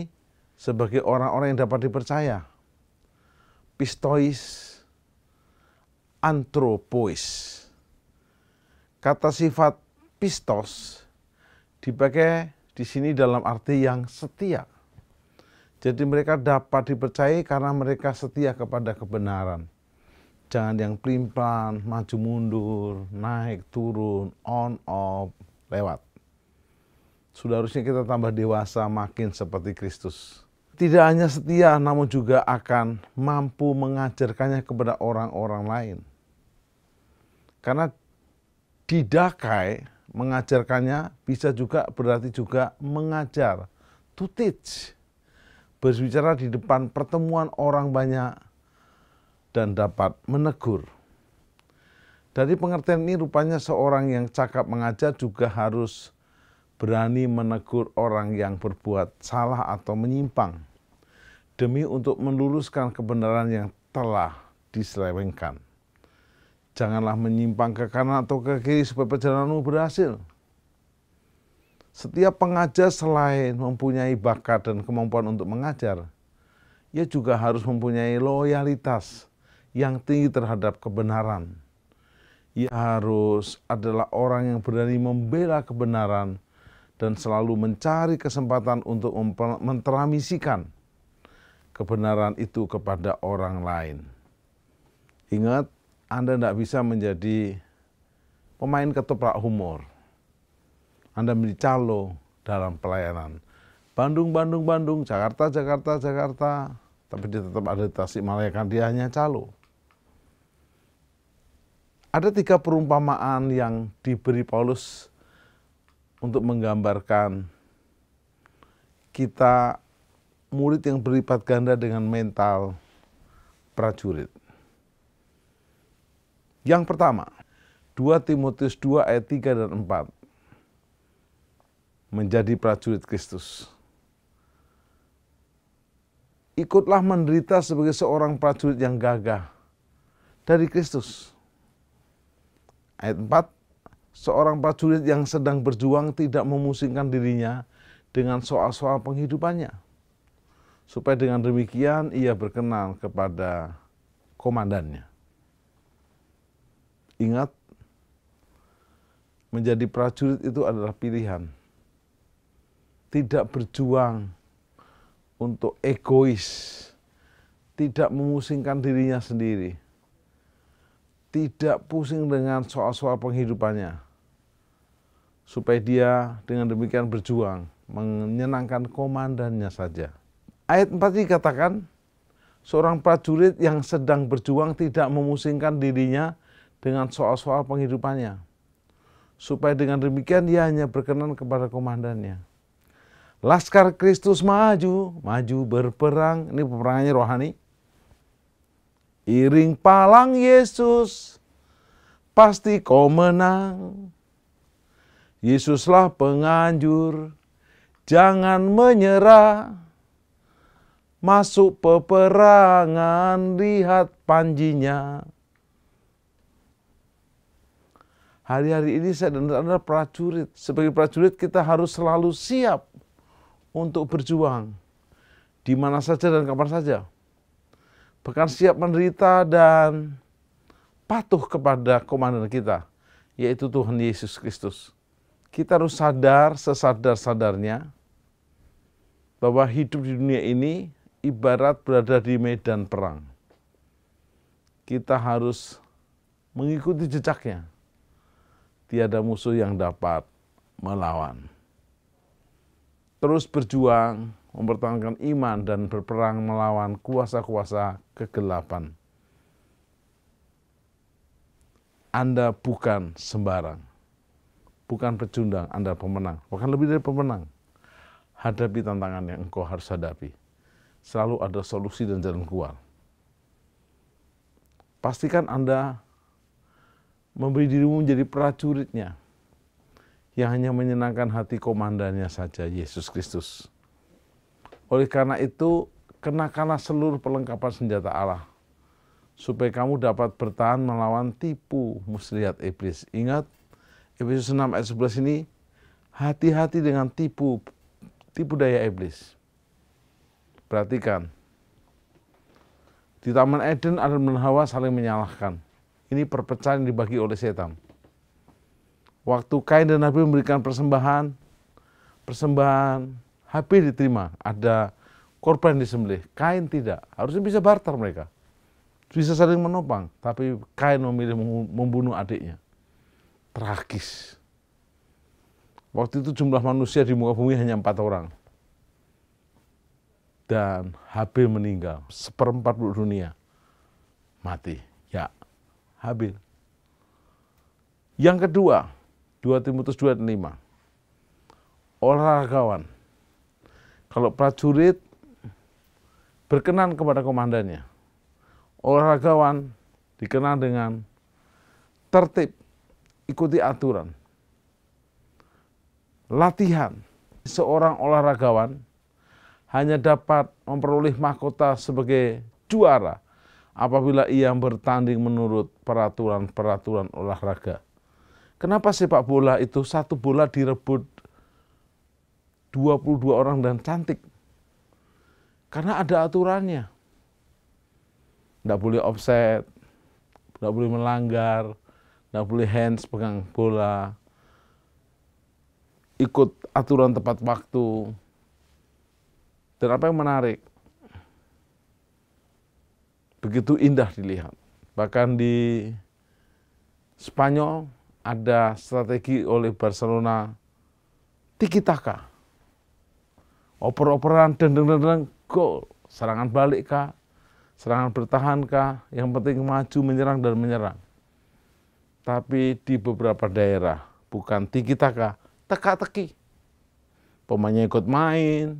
Speaker 1: sebagai orang-orang yang dapat dipercaya. Pistois, anthropois. Kata sifat pistos dipakai di sini dalam arti yang setia. Jadi mereka dapat dipercayai karena mereka setia kepada kebenaran. Jangan yang pelin-pelan, maju mundur, naik turun, on off, lewat. Sudah harusnya kita tambah dewasa makin seperti Kristus. Tidak hanya setia, namun juga akan mampu mengajarkannya kepada orang-orang lain. Karena didakai, mengajarkannya bisa juga berarti juga mengajar, to teach. Berbicara di depan pertemuan orang banyak dan dapat menegur. Dari pengertian ini rupanya seorang yang cakap mengajar juga harus berani menegur orang yang berbuat salah atau menyimpang demi untuk meluruskan kebenaran yang telah diselewengkan. Janganlah menyimpang ke kanan atau ke kiri supaya perjalananmu berhasil. Setiap pengajar selain mempunyai bakat dan kemampuan untuk mengajar, ia juga harus mempunyai loyalitas yang tinggi terhadap kebenaran. Ia harus adalah orang yang berani membela kebenaran dan selalu mencari kesempatan untuk mentransimisikan kebenaran itu kepada orang lain. Ingat, Anda tidak bisa menjadi pemain ketoprak humor. Anda menjadi calo dalam pelayanan. Bandung, Bandung, Bandung, Jakarta, Jakarta, Jakarta. Tapi dia tetap ada di Tasikmalaya, kan dia hanya calo. Ada 3 perumpamaan yang diberi Paulus untuk menggambarkan kita murid yang berlipat ganda dengan mental prajurit. Yang pertama, 2 Timotius 2 ayat 3 dan 4. Menjadi prajurit Kristus. Ikutlah menderita sebagai seorang prajurit yang gagah dari Kristus. Ayat 4, seorang prajurit yang sedang berjuang tidak memusingkan dirinya dengan soal-soal penghidupannya. Supaya dengan demikian ia berkenan kepada komandannya. Ingat, menjadi prajurit itu adalah pilihan. Tidak berjuang untuk egois, tidak memusingkan dirinya sendiri, tidak pusing dengan soal-soal penghidupannya, supaya dia dengan demikian berjuang, menyenangkan komandannya saja. Ayat 4 dikatakan, seorang prajurit yang sedang berjuang tidak memusingkan dirinya dengan soal-soal penghidupannya, supaya dengan demikian dia hanya berkenan kepada komandannya. Laskar Kristus maju, maju berperang. Ini peperangannya rohani. Iring palang Yesus, pasti kau menang. Yesuslah penganjur, jangan menyerah. Masuk peperangan, lihat panjinya. Hari-hari ini saya dan Anda prajurit. Sebagai prajurit kita harus selalu siap untuk berjuang di mana saja dan kapan saja. Bahkan siap menderita dan patuh kepada komandan kita, yaitu Tuhan Yesus Kristus. Kita harus sadar sesadar-sadarnya bahwa hidup di dunia ini ibarat berada di medan perang. Kita harus mengikuti jejaknya. Tiada musuh yang dapat melawan. Terus berjuang, mempertahankan iman dan berperang melawan kuasa-kuasa kegelapan. Anda bukan sembarang, bukan pecundang, Anda pemenang, bahkan lebih dari pemenang. Hadapi tantangan yang engkau harus hadapi. Selalu ada solusi dan jalan keluar. Pastikan Anda memberi dirimu menjadi prajuritnya, yang hanya menyenangkan hati komandannya saja, Yesus Kristus. Oleh karena itu, kenakanlah seluruh perlengkapan senjata Allah, supaya kamu dapat bertahan melawan tipu muslihat iblis. Ingat, Efesus 6 ayat 11 ini, hati-hati dengan tipu
Speaker 4: tipu daya iblis. Perhatikan, di Taman Eden Adam dan Hawa saling menyalahkan. Ini perpecahan yang dibagi oleh setan. Waktu Kain dan Habil memberikan persembahan Habil diterima, ada korban disembelih. Kain tidak, harusnya bisa barter mereka, bisa saling menopang, tapi Kain memilih membunuh adiknya. Tragis. Waktu itu jumlah manusia di muka bumi hanya 4 orang. Dan Habil meninggal, 1/4 dunia mati. Ya, Habil. Yang kedua, 2 Timotius 2:5. Olahragawan. Kalau prajurit berkenan kepada komandannya. Olahragawan dikenal dengan tertib, ikuti aturan. Latihan. Seorang olahragawan hanya dapat memperoleh mahkota sebagai juara apabila ia bertanding menurut peraturan-peraturan olahraga. Kenapa sepak bola itu satu bola direbut 22 orang dan cantik? Karena ada aturannya. Tidak boleh offset, tidak boleh melanggar, tidak boleh hands pegang bola, ikut aturan tepat waktu. Dan apa yang menarik, begitu indah dilihat. Bahkan di Spanyol ada strategi oleh Barcelona, tiki taka. Oper-operan, dendeng-dendeng, gol. Serangan balik kah? Serangan bertahan kah? Yang penting maju, menyerang, dan menyerang. Tapi di beberapa daerah, bukan tiki taka, teka-teki. Pemainnya ikut main,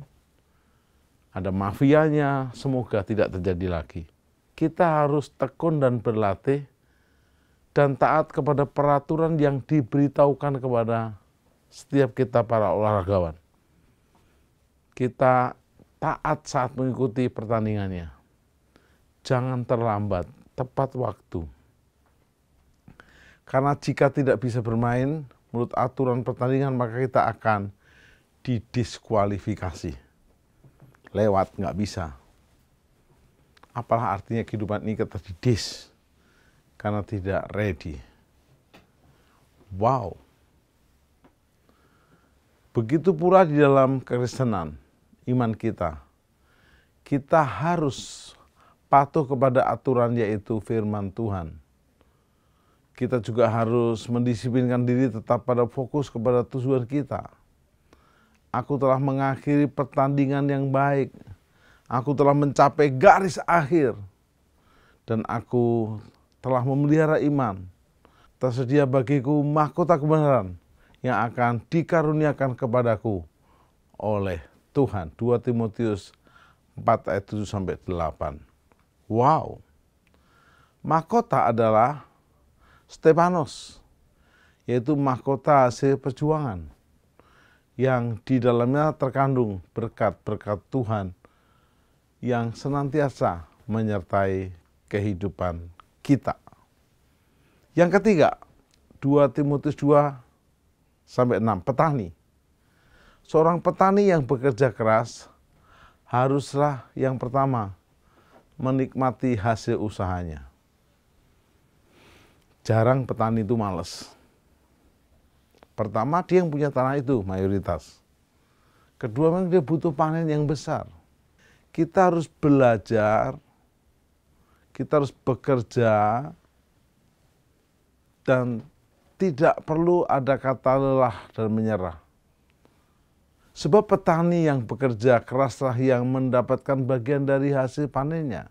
Speaker 4: ada mafianya, semoga tidak terjadi lagi. Kita harus tekun dan berlatih dan taat kepada peraturan yang diberitahukan kepada setiap kita para olahragawan. Kita taat saat mengikuti pertandingannya. Jangan terlambat, tepat waktu. Karena jika tidak bisa bermain menurut aturan pertandingan, maka kita akan didiskualifikasi. Lewat, nggak bisa. Apalah artinya kehidupan ini kita didis karena tidak ready. Wow. Begitu pula di dalam kekristenan, iman kita. Kita harus patuh kepada aturan, yaitu firman Tuhan. Kita juga harus mendisiplinkan diri tetap pada fokus kepada tujuan kita. Aku telah mengakhiri pertandingan yang baik. Aku telah mencapai garis akhir. Dan aku telah memelihara iman. Tersedia bagiku mahkota kebenaran yang akan dikaruniakan kepadaku oleh Tuhan. 2 Timotius 4 ayat 7-8. Wow. Mahkota adalah Stepanos, yaitu mahkota hasil perjuangan yang di dalamnya terkandung berkat-berkat Tuhan yang senantiasa menyertai kehidupan kita. Yang ketiga, 2 Timotius 2-6, petani. Seorang petani yang bekerja keras haruslah yang pertama menikmati hasil usahanya. Jarang petani itu malas. Pertama, dia yang punya tanah itu mayoritas. Kedua, memang dia butuh panen yang besar. Kita harus belajar, kita harus bekerja, dan tidak perlu ada kata lelah dan menyerah. Sebab petani yang bekerja keraslah yang mendapatkan bagian dari hasil panennya.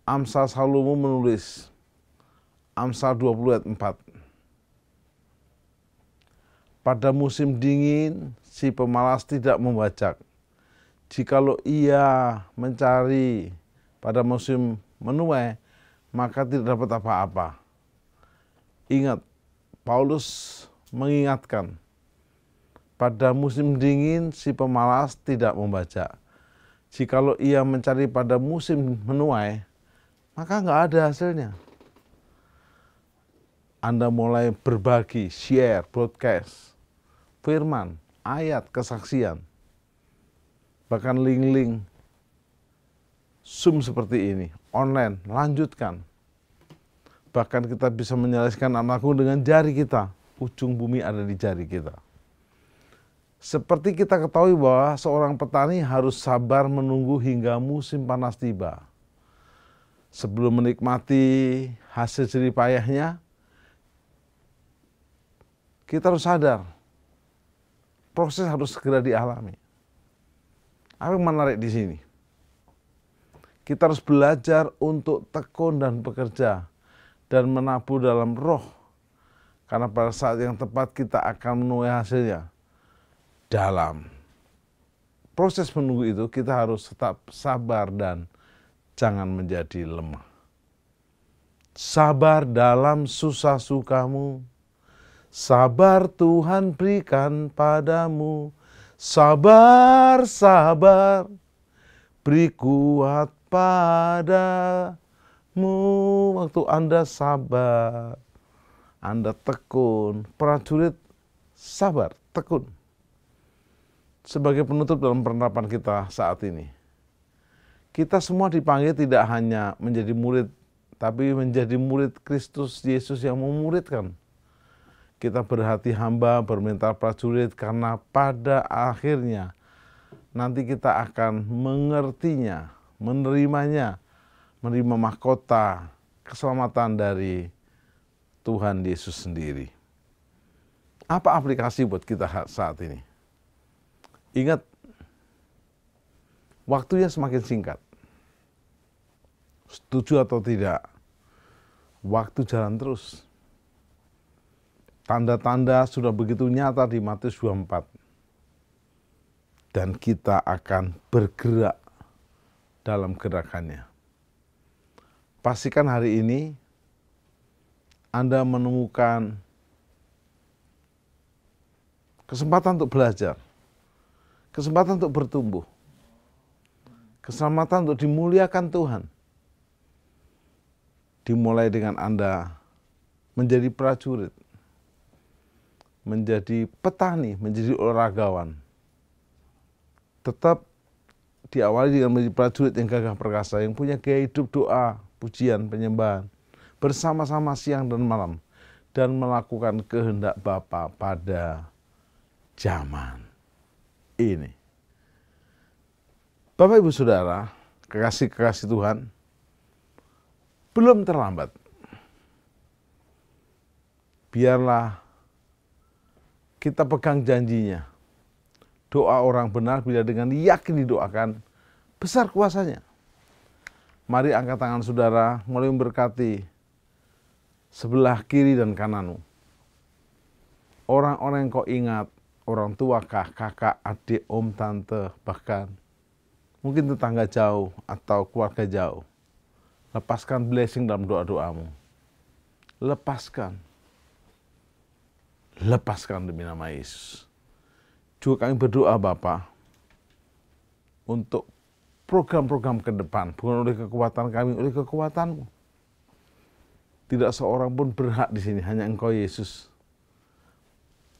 Speaker 4: Amsal Salomo menulis, Amsal 20 ayat 4. Pada musim dingin, si pemalas tidak membajak. Jikalau ia mencari pada musim menuai, maka tidak dapat apa-apa. Ingat, Paulus mengingatkan, pada musim dingin si pemalas tidak membajak. Jikalau ia mencari pada musim menuai, maka nggak ada hasilnya. Anda mulai berbagi, share, broadcast firman, ayat kesaksian, bahkan link-link Zoom seperti ini, online, lanjutkan. Bahkan kita bisa menyelesaikan amalku dengan jari kita. Ujung bumi ada di jari kita. Seperti kita ketahui bahwa seorang petani harus sabar menunggu hingga musim panas tiba. Sebelum menikmati hasil jerih payahnya, kita harus sadar, proses harus segera dialami. Apa yang menarik di sini? Kita harus belajar untuk tekun dan bekerja dan menabur dalam roh. Karena pada saat yang tepat kita akan menuai hasilnya. Dalam proses menunggu itu kita harus tetap sabar dan jangan menjadi lemah. Sabar dalam susah sukamu. Sabar Tuhan berikan padamu. Sabar, sabar, beri kuat padamu. Waktu Anda sabar, Anda tekun, prajurit sabar, tekun. Sebagai penutup dalam penerapan kita saat ini, kita semua dipanggil tidak hanya menjadi murid, tapi menjadi murid Kristus Yesus yang memuridkan. Kita berhati hamba, bermental prajurit, karena pada akhirnya nanti kita akan mengertinya, menerimanya, menerima mahkota keselamatan dari Tuhan Yesus sendiri. Apa aplikasi buat kita saat ini? Ingat, waktunya semakin singkat. Setuju atau tidak, waktu jalan terus. Tanda-tanda sudah begitu nyata di Matius 24. Dan kita akan bergerak dalam gerakannya. Pastikan hari ini Anda menemukan kesempatan untuk belajar, kesempatan untuk bertumbuh, kesempatan untuk dimuliakan Tuhan. Dimulai dengan Anda menjadi prajurit, menjadi petani, menjadi olahragawan. Tetap diawali dengan menjadi prajurit yang gagah perkasa, yang punya gaya hidup doa, pujian, penyembahan, bersama-sama siang dan malam, dan melakukan kehendak Bapa pada zaman ini. Bapak Ibu Saudara, kekasih-kekasih Tuhan, belum terlambat. Biarlah kita pegang janjinya. Doa orang benar bila dengan yakin didoakan, besar kuasanya. Mari angkat tangan saudara, mulai memberkati sebelah kiri dan kananmu. Orang-orang yang kau ingat, orang tua kah, kakak, adik, om, tante, bahkan mungkin tetangga jauh atau keluarga jauh. Lepaskan blessing dalam doa-doamu. Lepaskan. Lepaskan demi nama Yesus. Juga kami berdoa Bapa untuk program-program ke depan, bukan oleh kekuatan kami, oleh kekuatan-Mu. Tidak seorang pun berhak di sini, hanya Engkau Yesus,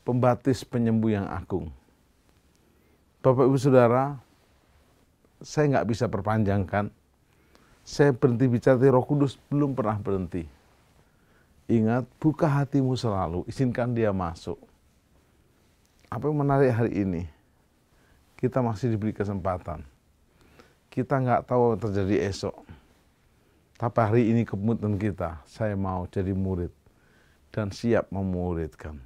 Speaker 4: pembaptis penyembuh yang agung. Bapak Ibu Saudara, saya nggak bisa perpanjangkan. Saya berhenti bicara, Roh Kudus belum pernah berhenti. Ingat, buka hatimu selalu, izinkan dia masuk. Apa yang menarik hari ini? Kita masih diberi kesempatan. Kita nggak tahu yang terjadi esok. Tapi hari ini komitmen kita, saya mau jadi murid dan siap memuridkan.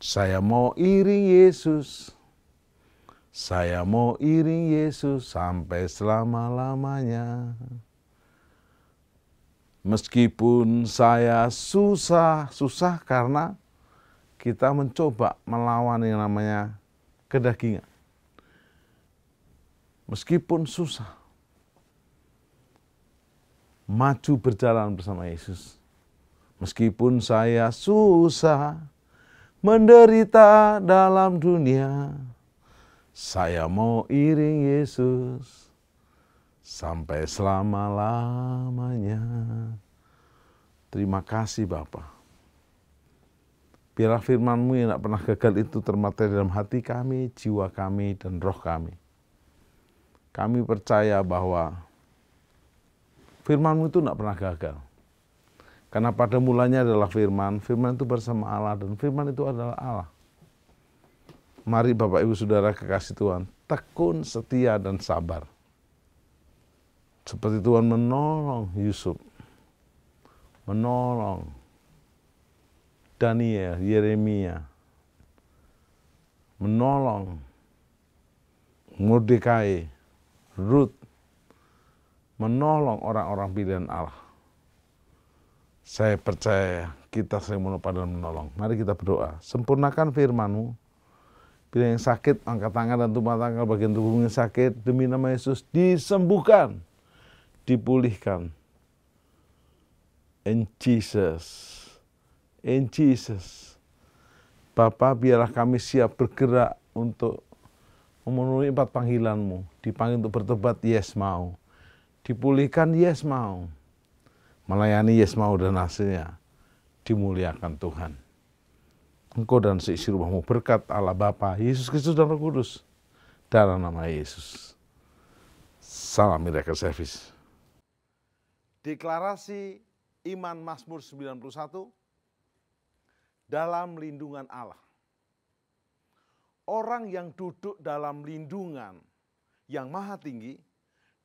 Speaker 4: Saya mau iring Yesus. Saya mau iring Yesus sampai selama-lamanya. Meskipun saya susah karena kita mencoba melawan yang namanya kedagingan. Meskipun susah, maju berjalan bersama Yesus. Meskipun saya susah, menderita dalam dunia, saya mau iring Yesus sampai selama-lamanya. Terima kasih Bapa. Biarlah firman-Mu yang tidak pernah gagal itu termateri dalam hati kami, jiwa kami, dan roh kami. Kami percaya bahwa firman-Mu itu tidak pernah gagal. Karena pada mulanya adalah firman, firman itu bersama Allah, dan firman itu adalah Allah. Mari Bapak Ibu Saudara kekasih Tuhan, tekun, setia, dan sabar. Seperti Tuhan menolong Yusuf, menolong Daniel, Yeremia, menolong Mordekai, Ruth, menolong orang-orang pilihan Allah. Saya percaya kita sering menolong. Mari kita berdoa. Sempurnakan firman-Mu. Bila yang sakit, angkat tangan dan tumpah tangan bagian tubuhmu yang sakit. Demi nama Yesus, disembuhkan, dipulihkan. In Jesus. Bapa, biarlah kami siap bergerak untuk memenuhi 4 panggilan-Mu. Dipanggil untuk bertobat, yes mau. Dipulihkan, yes mau. Melayani, yes mau, dan hasilnya dimuliakan Tuhan. Engkau dan seisi rumah-Mu, berkat Allah Bapa, Yesus Kristus dan Roh Kudus. Dalam nama Yesus. Salam Miracle Service.
Speaker 1: Deklarasi iman Mazmur 91 dalam lindungan Allah. Orang yang duduk dalam lindungan yang maha tinggi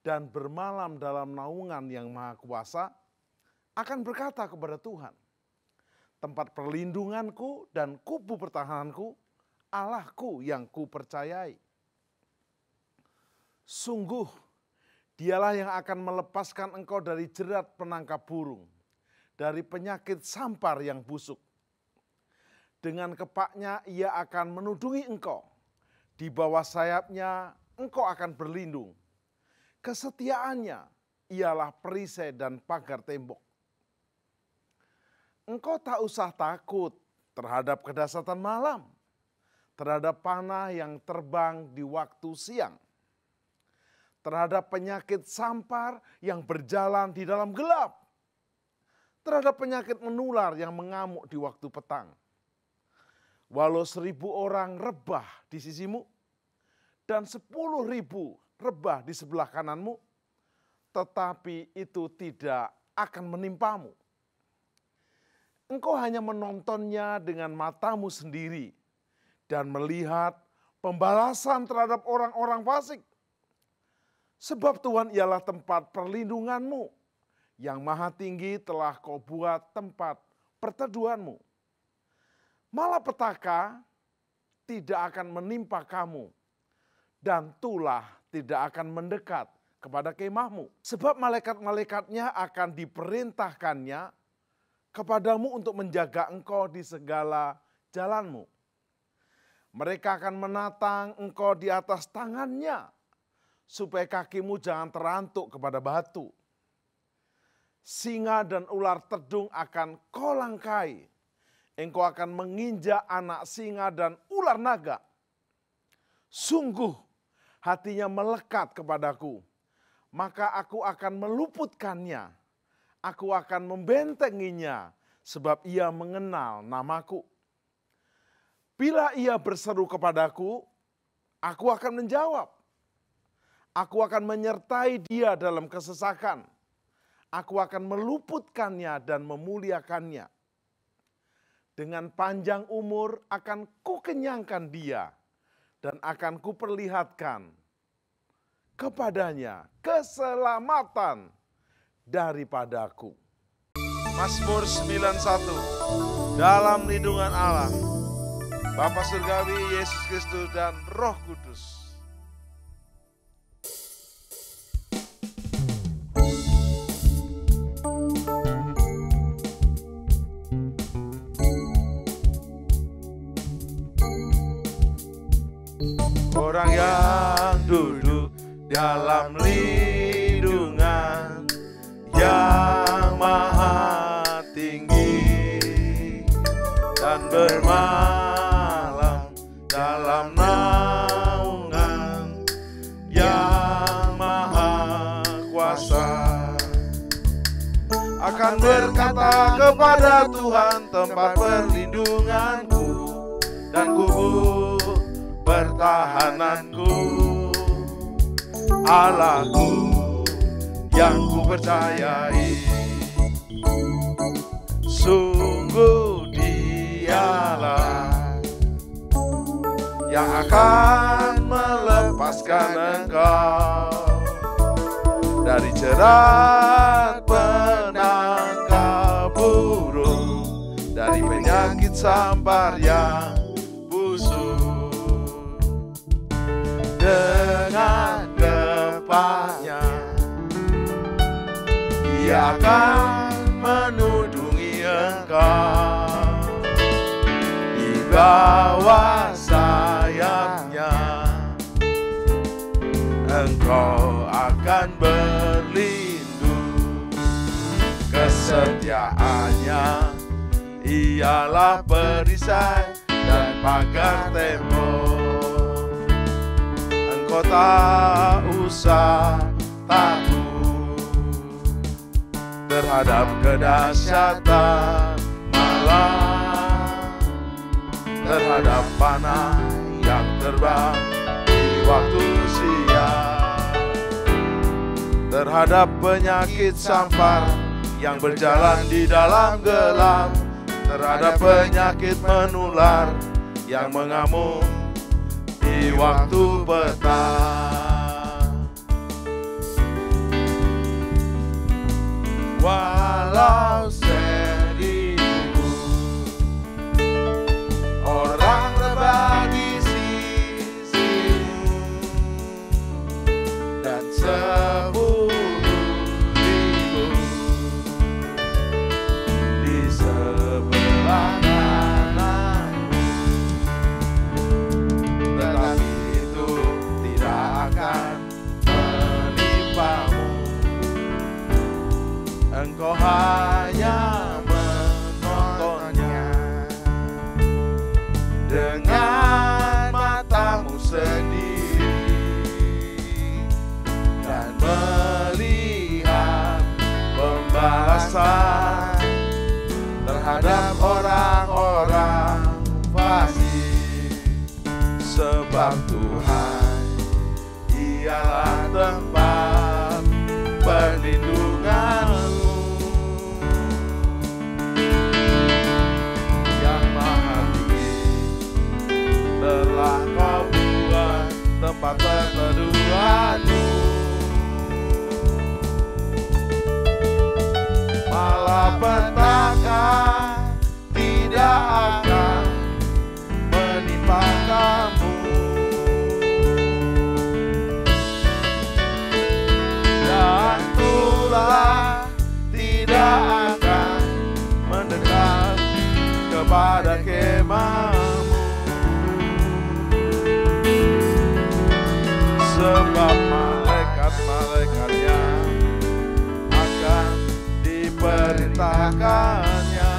Speaker 1: dan bermalam dalam naungan yang maha kuasa akan berkata kepada Tuhan, tempat perlindunganku dan kubu pertahananku, Allahku yang kupercayai. Sungguh, Dialah yang akan melepaskan engkau dari jerat penangkap burung, dari penyakit sampar yang busuk. Dengan kepaknya ia akan menudungi engkau, di bawah sayapnya engkau akan berlindung. Kesetiaannya ialah perisai dan pagar tembok. Engkau tak usah takut terhadap kedahsyatan malam, terhadap panah yang terbang di waktu siang, terhadap penyakit sampar yang berjalan di dalam gelap, terhadap penyakit menular yang mengamuk di waktu petang. Walau 1.000 orang rebah di sisimu dan 10.000 rebah di sebelah kananmu, tetapi itu tidak akan menimpamu. Engkau hanya menontonnya dengan matamu sendiri dan melihat pembalasan terhadap orang-orang fasik. Sebab Tuhan ialah tempat perlindunganmu, yang maha tinggi telah kau buat tempat perteduhanmu. Malapetaka tidak akan menimpa kamu, dan tulah tidak akan mendekat kepada kemahmu. Sebab malaikat-malaikatnya akan diperintahkannya kepadamu untuk menjaga engkau di segala jalanmu. Mereka akan menatang engkau di atas tangannya, supaya kakimu jangan terantuk kepada batu. Singa dan ular tedung akan kau langkai. Engkau akan menginjak anak singa dan ular naga. Sungguh hatinya melekat kepadaku, maka aku akan meluputkannya. Aku akan membentenginya, sebab ia mengenal namaku. Bila ia berseru kepadaku, aku akan menjawab. Aku akan menyertai dia dalam kesesakan. Aku akan meluputkannya dan memuliakannya. Dengan panjang umur akan kukenyangkan dia dan akan kuperlihatkan kepadanya keselamatan daripadaku. Mazmur 91, dalam lindungan Allah, Bapa Surgawi, Yesus Kristus dan Roh Kudus. Orang yang duduk dalam lindungan yang maha tinggi dan bermalam dalam naungan yang maha kuasa akan berkata kepada Tuhan tempat perlindunganku dan kubur pertahananku, Allahku yang ku percayai. Sungguh Dialah yang akan melepaskan engkau dari jerat penangkap burung, dari penyakit sampar yang busuk. Dengan gempanya Ia akan menudungi engkau, di bawah sayapnya engkau akan berlindung. Kesetiaannya ialah perisai dan pagar tembok. Engkau tak usah takut terhadap kedahsyatan malam, terhadap panah yang terbang di waktu siang, terhadap penyakit sampar yang berjalan di dalam gelap, terhadap penyakit menular yang mengamuk di waktu petang. Walau seribu orang rebah di sisimu dan 10.000 di sebelah kananmu, tetapi itu tidak akan menimpamu. Engkau hanya menontonnya dengan matamu sendiri dan melihat pembalasan terhadap orang-orang fasik. Sebab Tuhan ialah tempat perlindunganmu, telah kau buat tempat perteduhanmu. Malapetaka tidak akan menimpa kamu, dan tulah tidak akan mendekat kepada kemahmu. Sebab malaikat-malaikatnya akan diperintahkannya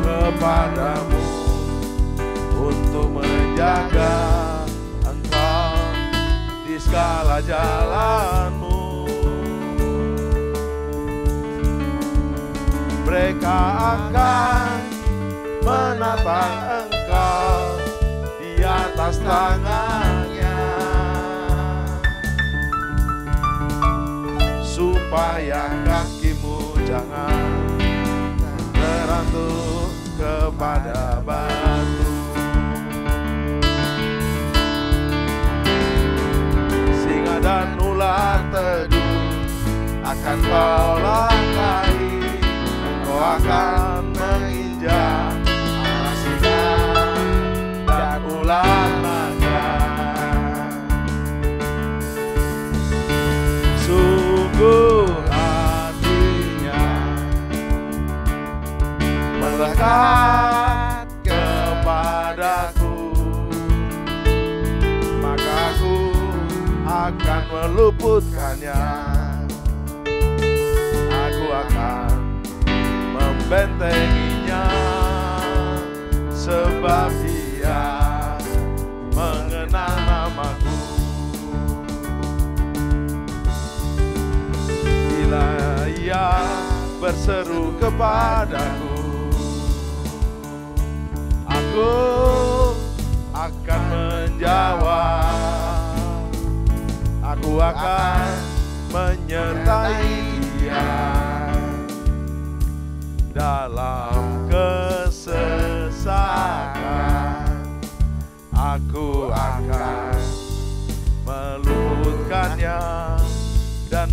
Speaker 1: kepadamu untuk menjaga engkau di segala jalanmu. Mereka akan menatang engkau di atas tangannya, supaya kakimu jangan terantuk kepada batu. Singa dan ular teduh akan kau langkahi, kau akan menginjak anak singa dan ular naga. Sungguh hatinya melekat kepadaku, maka aku akan meluputkannya. Aku akan membentenginya, sebab Dia mengenal namaku. berseru kepadaku. Aku akan menjawab, aku akan menyertai dia dalam kesesakan. Aku akan meluputkannya dan